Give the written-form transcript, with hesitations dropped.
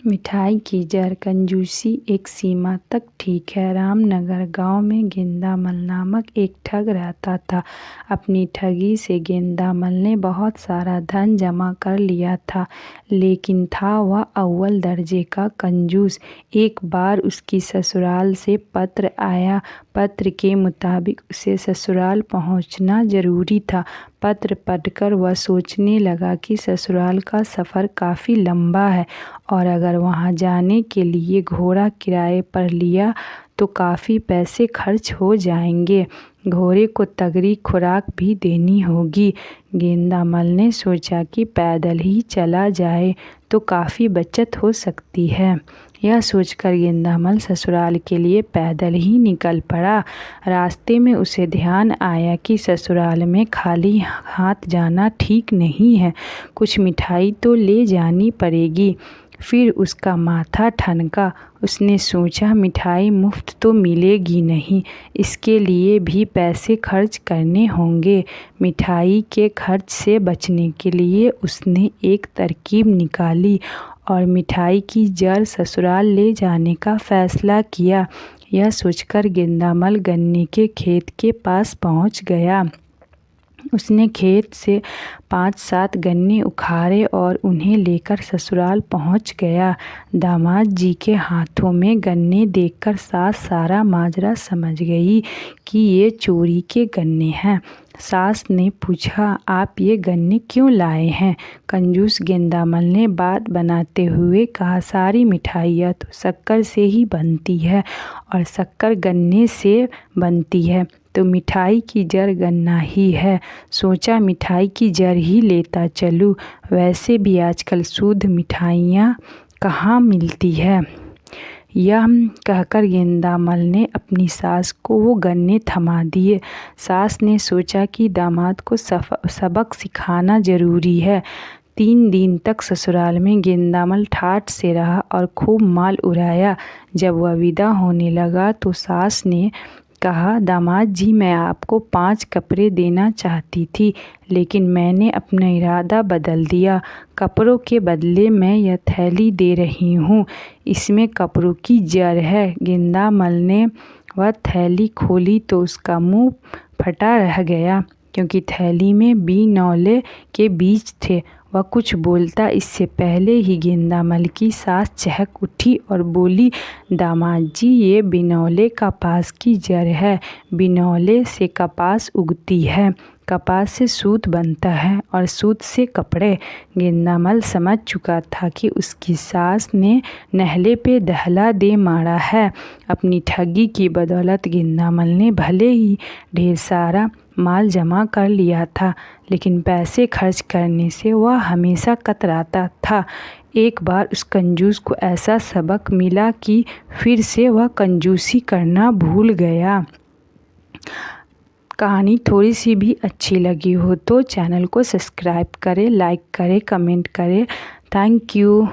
मिठाई की जर कंजूसी एक सीमा तक ठीक है। रामनगर गांव में गेंदामल नामक एक ठग रहता था। अपनी ठगी से गेंदामल ने बहुत सारा धन जमा कर लिया था, लेकिन था वह अव्वल दर्जे का कंजूस। एक बार उसकी ससुराल से पत्र आया। पत्र के मुताबिक उसे ससुराल पहुंचना जरूरी था। पत्र पढ़कर वह सोचने लगा कि ससुराल का सफ़र काफ़ी लंबा है और अगर वहां जाने के लिए घोड़ा किराए पर लिया तो काफ़ी पैसे खर्च हो जाएंगे। घोड़े को तगड़ी खुराक भी देनी होगी। गेंदामल ने सोचा कि पैदल ही चला जाए तो काफ़ी बचत हो सकती है। यह सोचकर गेंदामल ससुराल के लिए पैदल ही निकल पड़ा। रास्ते में उसे ध्यान आया कि ससुराल में खाली हाथ जाना ठीक नहीं है, कुछ मिठाई तो ले जानी पड़ेगी। फिर उसका माथा ठनका। उसने सोचा मिठाई मुफ्त तो मिलेगी नहीं, इसके लिए भी पैसे खर्च करने होंगे। मिठाई के खर्च से बचने के लिए उसने एक तरकीब निकाली और मिठाई की जर ससुराल ले जाने का फैसला किया। यह सोचकर गेंदामल गन्ने के खेत के पास पहुंच गया। उसने खेत से 5-7 गन्ने उखाड़े और उन्हें लेकर ससुराल पहुंच गया। दामाद जी के हाथों में गन्ने देखकर सास सारा माजरा समझ गई कि ये चोरी के गन्ने हैं। सास ने पूछा, आप ये गन्ने क्यों लाए हैं? कंजूस गेंदामल ने बात बनाते हुए कहा, सारी मिठाइयाँ तो शक्कर से ही बनती है और शक्कर गन्ने से बनती है, तो मिठाई की जड़ गन्ना ही है। सोचा मिठाई की जड़ ही लेता चलूँ, वैसे भी आजकल शुद्ध मिठाइयाँ कहाँ मिलती है। यह कहकर गेंदामल ने अपनी सास को वो गन्ने थमा दिए। सास ने सोचा कि दामाद को सबक सिखाना ज़रूरी है। 3 दिन तक ससुराल में गेंदामल ठाठ से रहा और खूब माल उड़ाया। जब वह विदा होने लगा तो सास ने कहा, दामाद जी, मैं आपको 5 कपड़े देना चाहती थी, लेकिन मैंने अपना इरादा बदल दिया। कपड़ों के बदले मैं यह थैली दे रही हूँ, इसमें कपड़ों की जड़ है। गेंदामल ने वह थैली खोली तो उसका मुंह फटा रह गया, क्योंकि थैली में बिनौले के बीज थे। वह कुछ बोलता इससे पहले ही गेंदामल की सास चहक उठी और बोली, दामाद जी, ये बिनौले कपास की जड़ है। बिनौले से कपास उगती है, कपास से सूत बनता है और सूत से कपड़े। गेंदामल समझ चुका था कि उसकी सास ने नहले पे दहला दे मारा है। अपनी ठगी की बदौलत गेंदामल ने भले ही ढेर सारा माल जमा कर लिया था, लेकिन पैसे खर्च करने से वह हमेशा कतराता था। एक बार उस कंजूस को ऐसा सबक मिला कि फिर से वह कंजूसी करना भूल गया। कहानी थोड़ी सी भी अच्छी लगी हो तो चैनल को सब्सक्राइब करें, लाइक करें, कमेंट करें। Thank you.